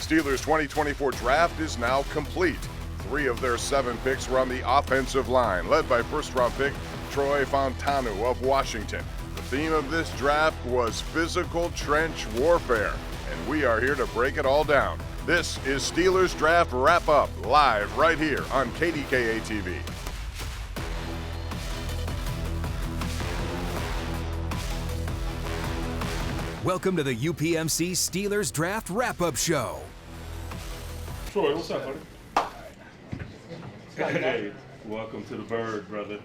Steelers' 2024 draft is now complete. 3 of their 7 picks were on the offensive line, led by first-round pick Troy Fautanu of Washington. The theme of this draft was physical trench warfare, and we are here to break it all down. This is Steelers Draft Wrap-Up, live right here on KDKA TV. Welcome to the UPMC Steelers Draft Wrap-Up Show. Troy, what's up, buddy? Hey, welcome to the Bird, brother.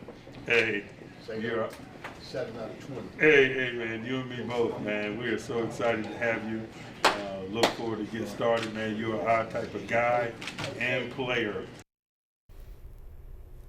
Hey, you're up. 7 out of 20. Hey, man, you and me both, man. We are so excited to have you. Look forward to getting started, man. You're our type of guy and player.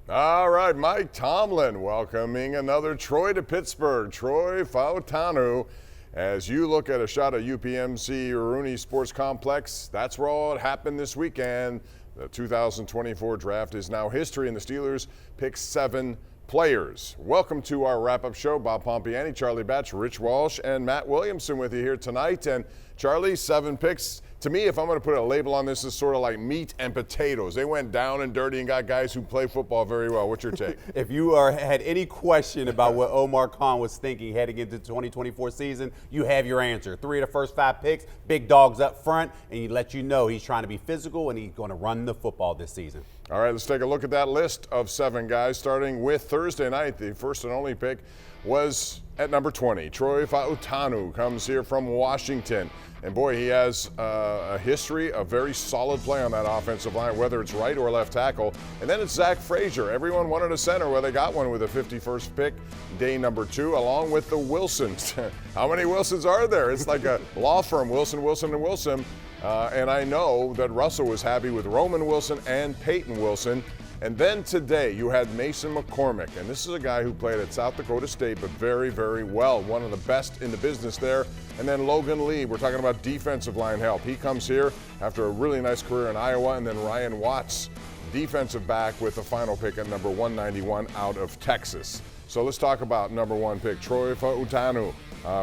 All right, Mike Tomlin welcoming another Troy to Pittsburgh, Troy Fautanu. As you look at a shot at UPMC Rooney Sports Complex, that's where all it happened this weekend. The 2024 draft is now history, and the Steelers pick 7 players. Welcome to our wrap-up show. Bob Pompeani, Charlie Batch, Rich Walsh, and Matt Williamson with you here tonight. And Charlie, 7 picks. To me, if I'm going to put a label on this, is sort of like meat and potatoes. They went down and dirty and got guys who play football very well. What's your take? If you had any question about what Omar Khan was thinking heading into the 2024 season, you have your answer. 3 of the first 5 picks, big dogs up front, and he let you know he's trying to be physical and he's going to run the football this season. All right, let's take a look at that list of 7 guys, starting with Thursday night. The first and only pick was at number 20. Troy Fautanu comes here from Washington. And boy, he has a history of very solid play on that offensive line, whether it's right or left tackle. And then it's Zack Frasier. Everyone wanted a center. Well, they got one with a 51st pick, day number 2, along with the Wilsons. How many Wilsons are there? It's like a law firm, Wilson, Wilson, and Wilson. And I know that Russell was happy with Roman Wilson and Peyton Wilson. And then today you had Mason McCormick, and this is a guy who played at South Dakota State, but very, very well, one of the best in the business there. And then Logan Lee, we're talking about defensive line help. He comes here after a really nice career in Iowa, and then Ryan Watts, defensive back, with the final pick at number 191 out of Texas. So let's talk about number 1 pick, Troy Fautanu,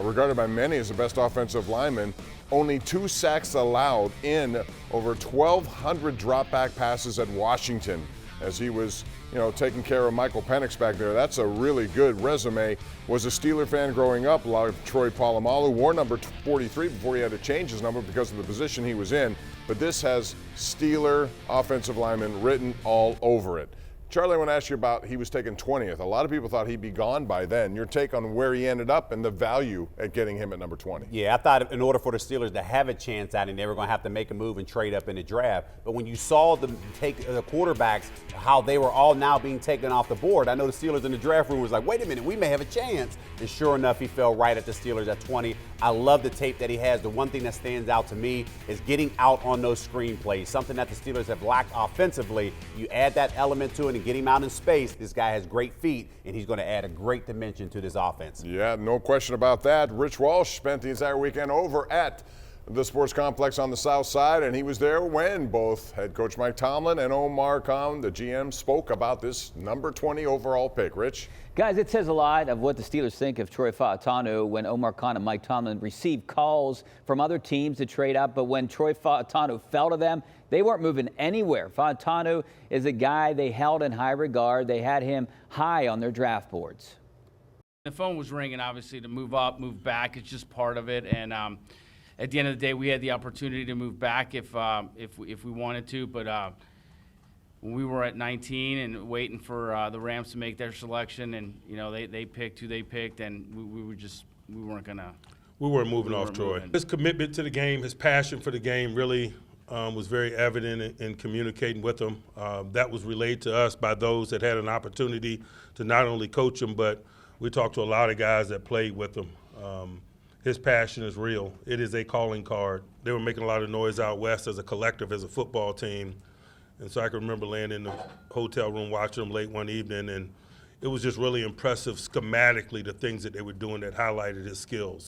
regarded by many as the best offensive lineman. Only 2 sacks allowed in over 1,200 drop-back passes at Washington, as he was, taking care of Michael Penix back there. That's a really good resume. Was a Steeler fan growing up, like Troy Polamalu, wore number 43 before he had to change his number because of the position he was in. But this has Steeler offensive lineman written all over it. Charlie, I want to ask you about, he was taken 20th. A lot of people thought he'd be gone by then. Your take on where he ended up and the value at getting him at number 20. Yeah, I thought in order for the Steelers to have a chance at it, they were going to have to make a move and trade up in the draft. But when you saw them take the quarterbacks, how they were all now being taken off the board, I know the Steelers in the draft room was like, wait a minute, we may have a chance. And sure enough, he fell right at the Steelers at 20. I love the tape that he has. The one thing that stands out to me is getting out on those screen plays, something that the Steelers have lacked offensively. You add that element to it and get him out in space. This guy has great feet, and he's going to add a great dimension to this offense. Yeah, no question about that. Rich Walsh spent the entire weekend over at the sports complex on the south side, and he was there when both head coach Mike Tomlin and Omar Khan, the GM, spoke about this number 20 overall pick. Rich? Guys, it says a lot of what the Steelers think of Troy Fautanu when Omar Khan and Mike Tomlin received calls from other teams to trade up, but when Troy Fautanu fell to them, they weren't moving anywhere. Fautanu is a guy they held in high regard. They had him high on their draft boards. The phone was ringing, obviously, to move up, move back. It's just part of it. And at the end of the day, we had the opportunity to move back if we wanted to. But when we were at 19 and waiting for the Rams to make their selection, and they picked who they picked, and we weren't moving off Troy. His commitment to the game, his passion for the game, really was very evident in communicating with him. That was relayed to us by those that had an opportunity to not only coach him, but we talked to a lot of guys that played with him. His passion is real. It is a calling card. They were making a lot of noise out west as a collective, as a football team. And so I can remember laying in the hotel room watching them late one evening, and it was just really impressive schematically, the things that they were doing that highlighted his skills.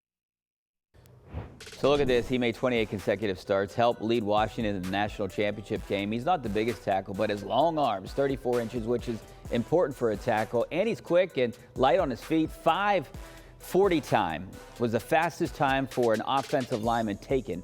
So look at this. He made 28 consecutive starts, helped lead Washington in the national championship game. He's not the biggest tackle, but his long arms, 34 inches, which is important for a tackle. And he's quick and light on his feet. 5.40 time was the fastest time for an offensive lineman taken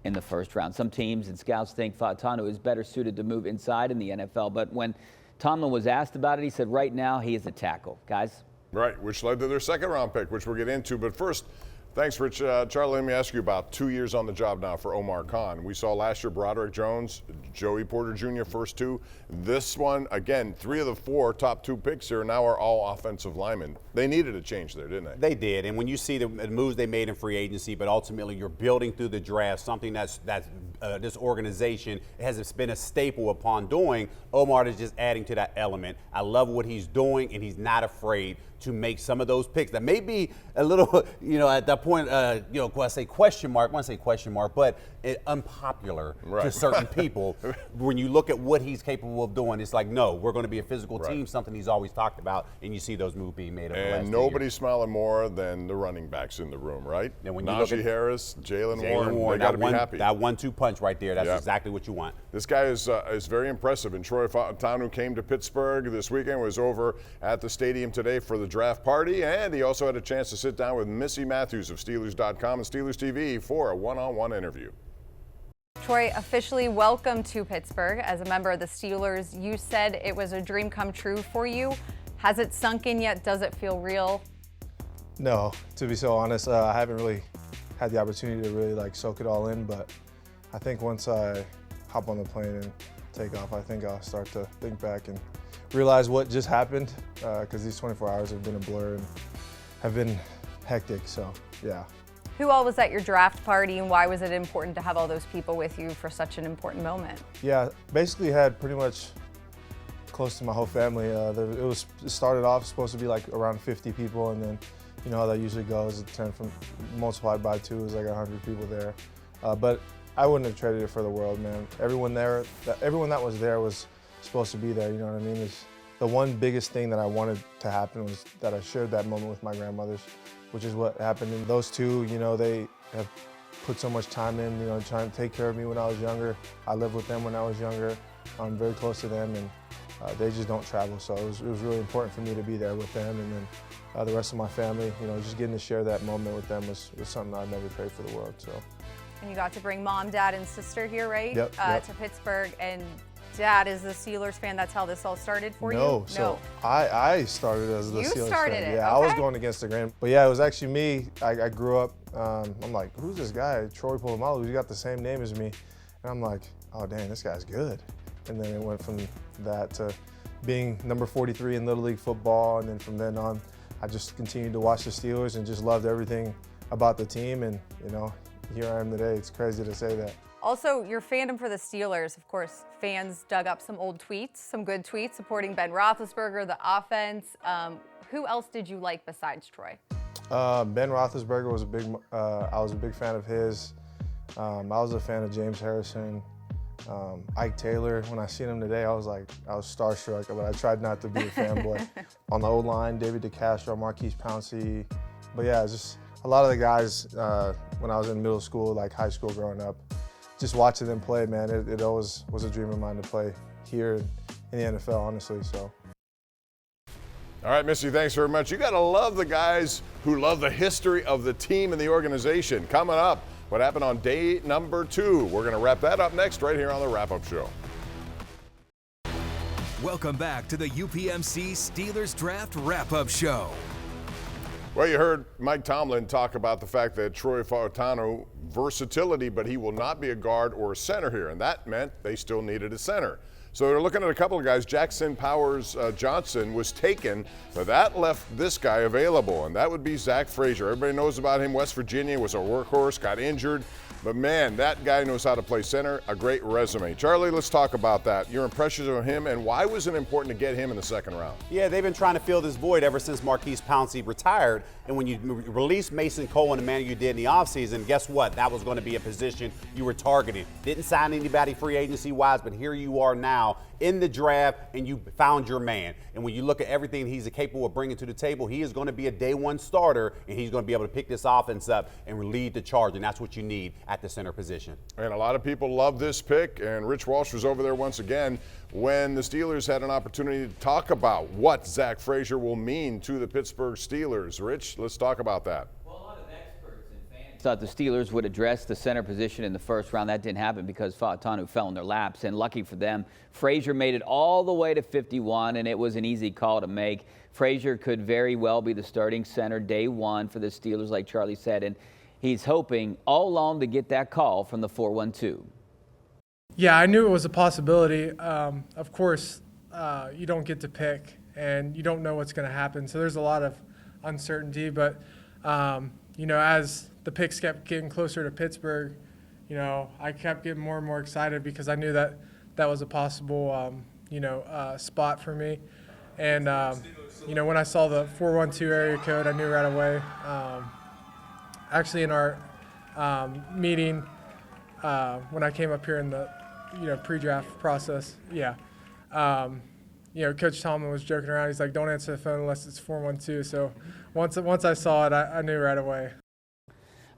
in the first round. Some teams and scouts think Fautanu is better suited to move inside in the NFL, but when Tomlin was asked about it, he said right now he is a tackle. Guys? Right, which led to their second-round pick, which we'll get into. But first, thanks, Rich. Charlie, let me ask you about 2 years on the job now for Omar Khan. We saw last year Broderick Jones, Joey Porter Jr., first two. This one, again, 3 of the 4 top 2 picks here now are all offensive linemen. They needed a change there, didn't they? They did, and when you see the moves they made in free agency, but ultimately you're building through the draft, something that's this organization has been a staple upon doing. Omar is just adding to that element. I love what he's doing, and he's not afraid to make some of those picks that may be a little, at that point, I say question mark, but unpopular to certain people. When you look at what he's capable of doing, it's like, no, we're going to be a physical team, something he's always talked about, and you see those moves being made over the last 2 years. And nobody's smiling more than the running backs in the room, right? And when you Najee Harris, Jalen Warren, they got to be happy. That 1-2 punch right there, that's exactly what you want. This guy is very impressive, and Troy Fautanu came to Pittsburgh this weekend, was over at the stadium today for the draft party, and he also had a chance to sit down with Missy Matthews of Steelers.com and Steelers TV for a one-on-one interview. Troy, officially welcome to Pittsburgh as a member of the Steelers. You said it was a dream come true for you. Has it sunk in yet? Does it feel real? No, to be so honest, I haven't really had the opportunity to really soak it all in, but I think once I hop on the plane and take off, I think I'll start to think back and realize what just happened, because these 24 hours have been a blur and have been hectic, so yeah. Who all was at your draft party, and why was it important to have all those people with you for such an important moment? Yeah, basically had pretty much close to my whole family. It started off supposed to be around 50 people, and then you know how that usually goes. It turned from multiplied by 2 is 100 people there. But I wouldn't have traded it for the world, man. Everyone that was there was supposed to be there. You know what I mean? The one biggest thing that I wanted to happen was that I shared that moment with my grandmothers, which is what happened. And those two, they have put so much time in, trying to take care of me when I was younger. I lived with them when I was younger. I'm very close to them, and they just don't travel. So it was really important for me to be there with them. And then the rest of my family, just getting to share that moment with them was something I'd never trade for the world. So. And you got to bring mom, dad, and sister here, right? Yep. To Pittsburgh. And Dad is the Steelers fan. That's how this all started for you? No, so I started as the Steelers fan. You started it, Yeah, okay. I was going against the grain. But yeah, it was actually me. I grew up, I'm like, who's this guy? Troy Polamalu, he's got the same name as me. And I'm like, oh dang, this guy's good. And then it went from that to being number 43 in Little League football. And then from then on, I just continued to watch the Steelers and just loved everything about the team. And here I am today. It's crazy to say that. Also, your fandom for the Steelers, of course, fans dug up some old tweets, some good tweets supporting Ben Roethlisberger, the offense. Who else did you like besides Troy? Ben Roethlisberger was I was a big fan of his. I was a fan of James Harrison, Ike Taylor. When I seen him today, I was starstruck, but I tried not to be a fanboy. On the O-line, David DeCastro, Marquise Pouncey. But yeah, just a lot of the guys when I was in middle school, high school growing up, just watching them play, man, it always was a dream of mine to play here in the NFL, honestly, so. All right, Missy, thanks very much. You got to love the guys who love the history of the team and the organization. Coming up, what happened on day number 2. We're going to wrap that up next right here on the Wrap-Up Show. Welcome back to the UPMC Steelers Draft Wrap-Up Show. Well, you heard Mike Tomlin talk about the fact that Troy Fautanu, versatility, but he will not be a guard or a center here, and that meant they still needed a center. So they're looking at a couple of guys. Jackson Powers Johnson was taken, but that left this guy available, and that would be Zack Frasier. Everybody knows about him. West Virginia, was a workhorse, got injured. But man, that guy knows how to play center, a great resume. Charlie, let's talk about that. Your impressions of him, and why was it important to get him in the second round? Yeah, they've been trying to fill this void ever since Marquise Pouncey retired. And when you released Mason Cole in the manner you did in the offseason, guess what? That was going to be a position you were targeting. Didn't sign anybody free agency-wise, but here you are now in the draft, and you found your man. And when you look at everything he's capable of bringing to the table, he is going to be a day one starter, and he's going to be able to pick this offense up and lead the charge, and that's what you need at the center position. And a lot of people love this pick, and Rich Walsh was over there once again when the Steelers had an opportunity to talk about what Zack Frasier will mean to the Pittsburgh Steelers. Rich, let's talk about that. Well, a lot of experts and fans Thought the Steelers would address the center position in the first round. That didn't happen because Fautanu fell in their laps, and lucky for them, Frasier made it all the way to 51, and it was an easy call to make. Frasier could very well be the starting center day one for the Steelers, like Charlie said, and he's hoping all along to get that call from the 412. Yeah, I knew it was a possibility. Of course, you don't get to pick, and you don't know what's going to happen, so there's a lot of uncertainty, but you know, as the picks kept getting closer to Pittsburgh, you know, I kept getting more and more excited because I knew that that was a possible, spot for me. And, you know, when I saw the 412 area code, I knew right away. Actually, in our meeting, when I came up here in the, pre-draft process, Coach Tomlin was joking around. He's like, don't answer the phone unless it's 412. So once I saw it, I knew right away.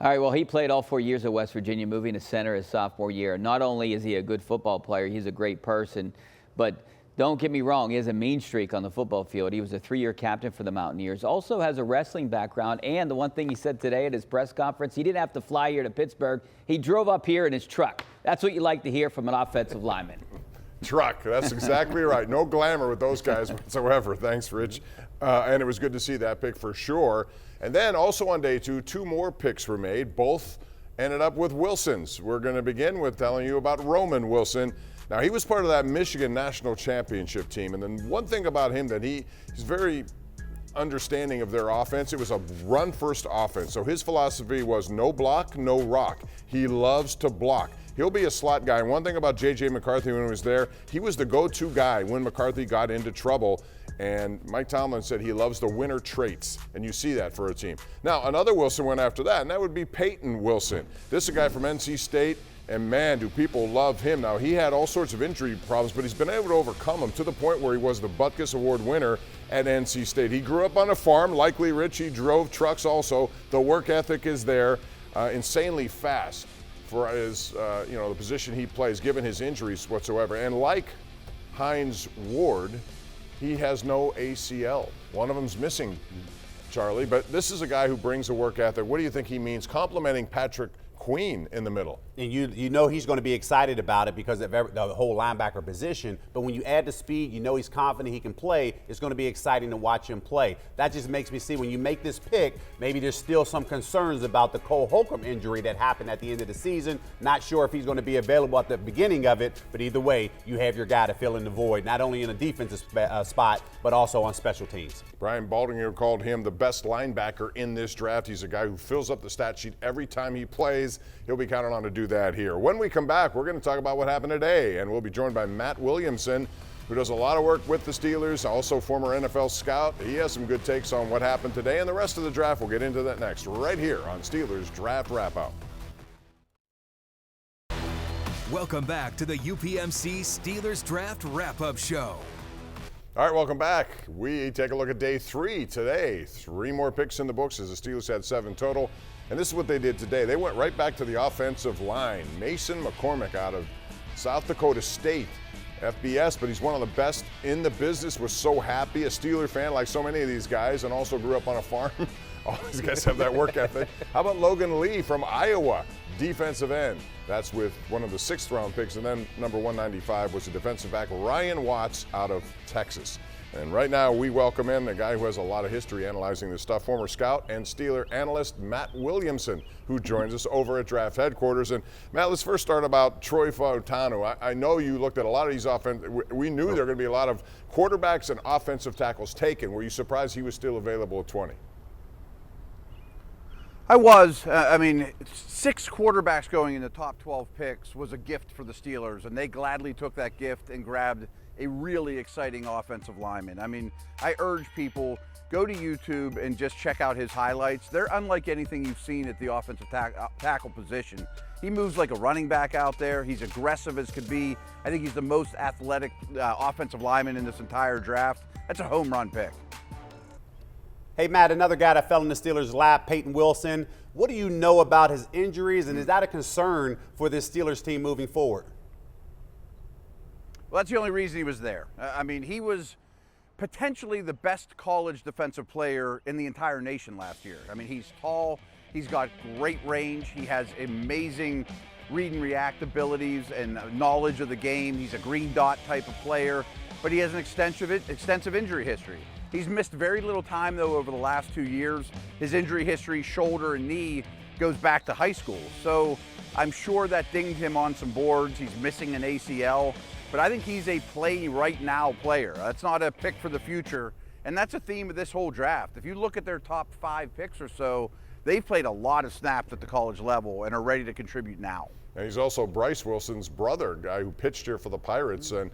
All right, well, he played all 4 years at West Virginia, moving to center his sophomore year. Not only is he a good football player, he's a great person, but don't get me wrong, he has a mean streak on the football field. He was a 3-year captain for the Mountaineers, also has a wrestling background, and the one thing he said today at his press conference, he didn't have to fly here to Pittsburgh. He drove up here in his truck. That's what you like to hear from an offensive lineman. Truck, that's exactly right. No glamour with those guys whatsoever. Thanks, Rich. And it was good to see that pick for sure. And then also on day 2, 2 more picks were made. Both ended up with Wilsons. We're going to begin with telling you about Roman Wilson. Now, he was part of that Michigan National Championship team. And then one thing about him that he's very understanding of their offense. It was a run-first offense. So his philosophy was no block, no rock. He loves to block. He'll be a slot guy. And one thing about J.J. McCarthy when he was there, he was the go-to guy when McCarthy got into trouble. And Mike Tomlin said he loves the winner traits, and you see that for a team. Now, another Wilson went after that, and that would be Peyton Wilson. This is a guy from NC State, and man, do people love him. Now, he had all sorts of injury problems, but he's been able to overcome them to the point where he was the Butkus Award winner at NC State. He grew up on a farm, likely rich. He drove trucks also. The work ethic is there, insanely fast for his, the position he plays, given his injuries whatsoever. And like Hines Ward, he has no ACL. One of them's missing, Charlie, but this is a guy who brings a work ethic. What do you think he means, complimenting Patrick Queen in the middle? And you know he's going to be excited about it because of the whole linebacker position. But when you add the speed, you know he's confident he can play. It's going to be exciting to watch him play. That just makes me see when you make this pick, maybe there's still some concerns about the Cole Holcomb injury that happened at the end of the season. Not sure if he's going to be available at the beginning of it, but either way, you have your guy to fill in the void, not only in a defensive spot, but also on special teams. Brian Baldinger called him the best linebacker in this draft. He's a guy who fills up the stat sheet every time he plays. He'll be counted on to do that here. When we come back, we're going to talk about what happened today, and we'll be joined by Matt Williamson, who does a lot of work with the Steelers, also former NFL scout. He has some good takes on what happened today and the rest of the draft. We'll get into that next, right here on Steelers Draft Wrap-Up. Welcome back to the UPMC Steelers Draft Wrap-Up Show. All right, welcome back. We take a look at day 3 today. 3 more picks in the books as the Steelers had 7 total. And this is what they did today. They went right back to the offensive line. Mason McCormick out of South Dakota State, FBS, but he's one of the best in the business. Was so happy, a Steeler fan like so many of these guys, and also grew up on a farm. All these guys have that work ethic. How about Logan Lee from Iowa, defensive end? That's with one of the 6th-round picks. And then number 195 was the defensive back Ryan Watts out of Texas. And right now we welcome in a guy who has a lot of history analyzing this stuff, former scout and Steeler analyst Matt Williamson, who joins us over at Draft Headquarters. And Matt, let's first start about Troy Fautanu. I know you looked at a lot of these we knew there were going to be a lot of quarterbacks and offensive tackles taken. Were you surprised he was still available at 20? I was. 6 quarterbacks going in the top 12 picks was a gift for the Steelers, and they gladly took that gift and grabbed a really exciting offensive lineman. I urge people, go to YouTube and just check out his highlights. They're unlike anything you've seen at the offensive tackle position. He moves like a running back out there. He's aggressive as could be. I think he's the most athletic offensive lineman in this entire draft. That's a home run pick. Hey, Matt, another guy that fell in the Steelers' lap, Peyton Wilson. What do you know about his injuries, and is that a concern for this Steelers team moving forward? Well, that's the only reason he was there. He was potentially the best college defensive player in the entire nation last year. He's tall, He's got great range. He has amazing read and react abilities and knowledge of the game. He's a green dot type of player, but he has an extensive injury history. He's missed very little time though over the last 2 years. His injury history, shoulder and knee, goes back to high school. So I'm sure that dinged him on some boards. He's missing an ACL, but I think he's a play right now player. That's not a pick for the future. And that's a theme of this whole draft. If you look at their top 5 picks or so, they've played a lot of snaps at the college level and are ready to contribute now. And he's also Bryce Wilson's brother, guy who pitched here for the Pirates. And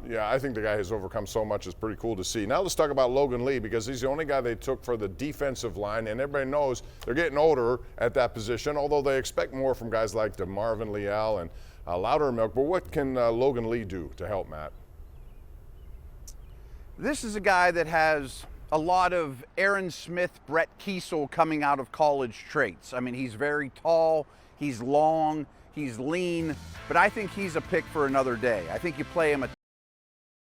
yeah, I think the guy has overcome so much. It's pretty cool to see. Now let's talk about Logan Lee, because he's the only guy they took for the defensive line, and everybody knows they're getting older at that position, although they expect more from guys like DeMarvin Leal and Loudermilk. But what can Logan Lee do to help, Matt? This is a guy that has a lot of Aaron Smith, Brett Kiesel coming out of college traits. I mean, he's very tall, he's long, he's lean, but I think he's a pick for another day. I think you play him a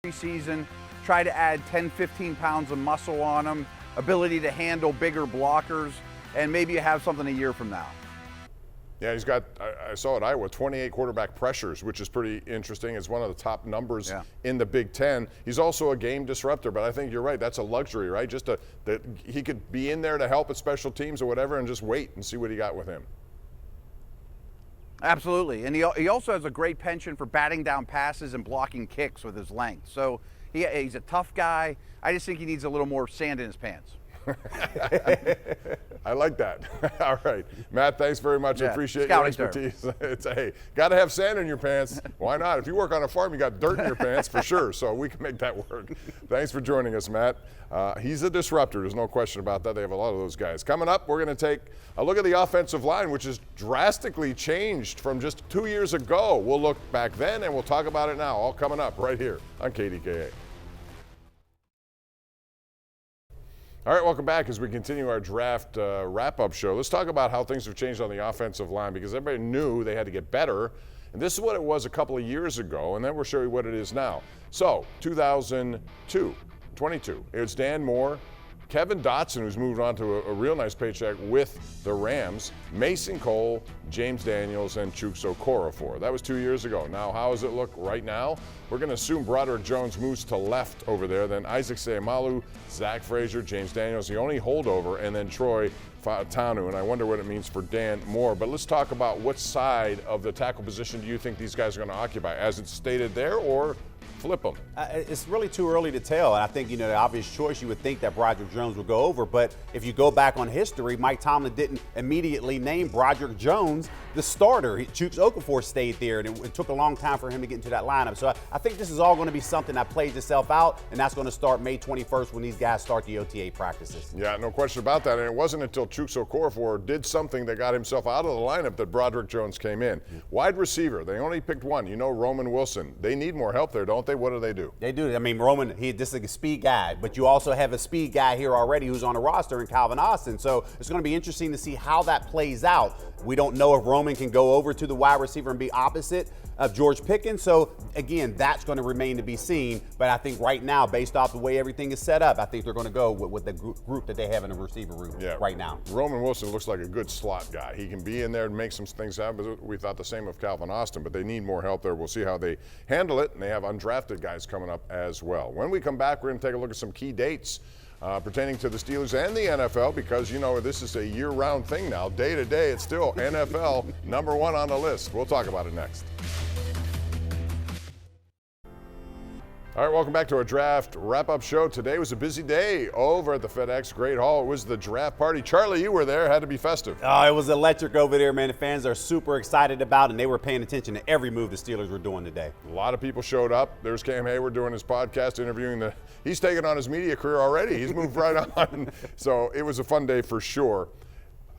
preseason, try to add 10, 15 pounds of muscle on him, ability to handle bigger blockers, and maybe you have something a year from now. Yeah, he's got, I saw at Iowa, 28 quarterback pressures, which is pretty interesting. It's one of the top numbers in the Big Ten. He's also a game disruptor, but I think you're right. That's a luxury, right? Just that he could be in there to help at special teams or whatever and just wait and see what he got with him. Absolutely, and he also has a great penchant for batting down passes and blocking kicks with his length. So he's a tough guy. I just think he needs a little more sand in his pants. I like that. All right, Matt, thanks very much. I appreciate your expertise. It's hey, got to have sand in your pants. Why not? If you work on a farm, you got dirt in your pants for sure. So we can make that work. Thanks for joining us, Matt. He's a disruptor. There's no question about that. They have a lot of those guys. Coming up, we're going to take a look at the offensive line, which has drastically changed from just 2 years ago. We'll look back then and we'll talk about it now. All coming up right here on KDKA. All right, welcome back as we continue our draft wrap-up show. Let's talk about how things have changed on the offensive line, because everybody knew they had to get better. And this is what it was a couple of years ago, and then we'll show you what it is now. So, 2022, it's Dan Moore, Kevin Dotson, who's moved on to a real nice paycheck with the Rams, Mason Cole, James Daniels, and Chuks Okorafor. That was 2 years ago. Now, how does it look right now? We're going to assume Broderick Jones moves to left over there, then Isaac Seumalo, Zack Frasier, James Daniels, the only holdover, and then Troy Fautanu, and I wonder what it means for Dan Moore. But let's talk about what side of the tackle position do you think these guys are going to occupy, as it's stated there, or flip them? It's really too early to tell. And I think, the obvious choice, you would think that Broderick Jones would go over. But if you go back on history, Mike Tomlin didn't immediately name Broderick Jones the starter. Chuks Okorafor stayed there, and it took a long time for him to get into that lineup. So I think this is all going to be something that plays itself out, and that's going to start May 21st when these guys start the OTA practices. Yeah, no question about that. And it wasn't until Chuks Okorafor did something that got himself out of the lineup that Broderick Jones came in. Wide receiver, they only picked one. Roman Wilson. They need more help there, don't they? What do they do? They do. I mean, Roman, this is a speed guy, but you also have a speed guy here already who's on the roster in Calvin Austin. So it's going to be interesting to see how that plays out. We don't know if Roman can go over to the wide receiver and be opposite of George Pickens. So again, that's going to remain to be seen. But I think right now, based off the way everything is set up, I think they're going to go with the group that they have in the receiver room right now. Roman Wilson looks like a good slot guy. He can be in there and make some things happen. We thought the same of Calvin Austin, but they need more help there. We'll see how they handle it, and they have undrafted guys coming up as well. When we come back, we're going to take a look at some key dates pertaining to the Steelers and the NFL, because this is a year-round thing now. Day to day, it's still NFL #1 on the list. We'll talk about it next. All right, welcome back to our draft wrap-up show. Today was a busy day over at the FedEx Great Hall. It was the draft party. Charlie, you were there. Had to be festive. Oh, it was electric over there, man. The fans are super excited about it, and they were paying attention to every move the Steelers were doing today. A lot of people showed up. There's Cam Hayward doing his podcast, interviewing he's taking on his media career already. He's moved right on. So it was a fun day for sure.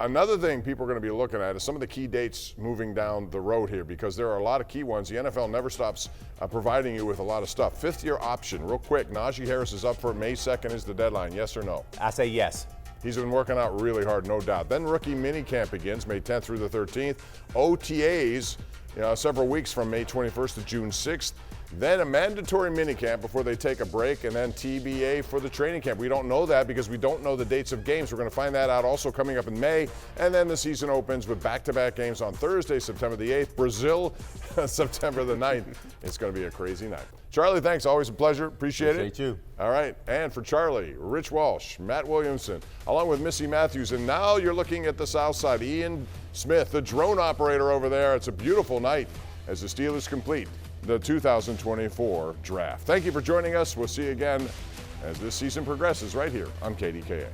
Another thing people are going to be looking at is some of the key dates moving down the road here, because there are a lot of key ones. The NFL never stops providing you with a lot of stuff. Fifth-year option, real quick. Najee Harris is up for May 2nd is the deadline. Yes or no? I say yes. He's been working out really hard, no doubt. Then rookie minicamp begins May 10th through the 13th. OTAs several weeks from May 21st to June 6th. Then a mandatory minicamp before they take a break, and then TBA for the training camp. We don't know that because we don't know the dates of games. We're going to find that out also coming up in May, and then the season opens with back-to-back games on Thursday, September the 8th, Brazil, September the 9th. It's going to be a crazy night. Charlie, thanks. Always a pleasure. Appreciate it. Appreciate you. All right. And for Charlie, Rich Walsh, Matt Williamson, along with Missy Matthews. And now you're looking at the south side. Ian Smith, the drone operator over there. It's a beautiful night as the Steelers complete the 2024 draft. Thank you for joining us. We'll see you again as this season progresses right here on KDKA.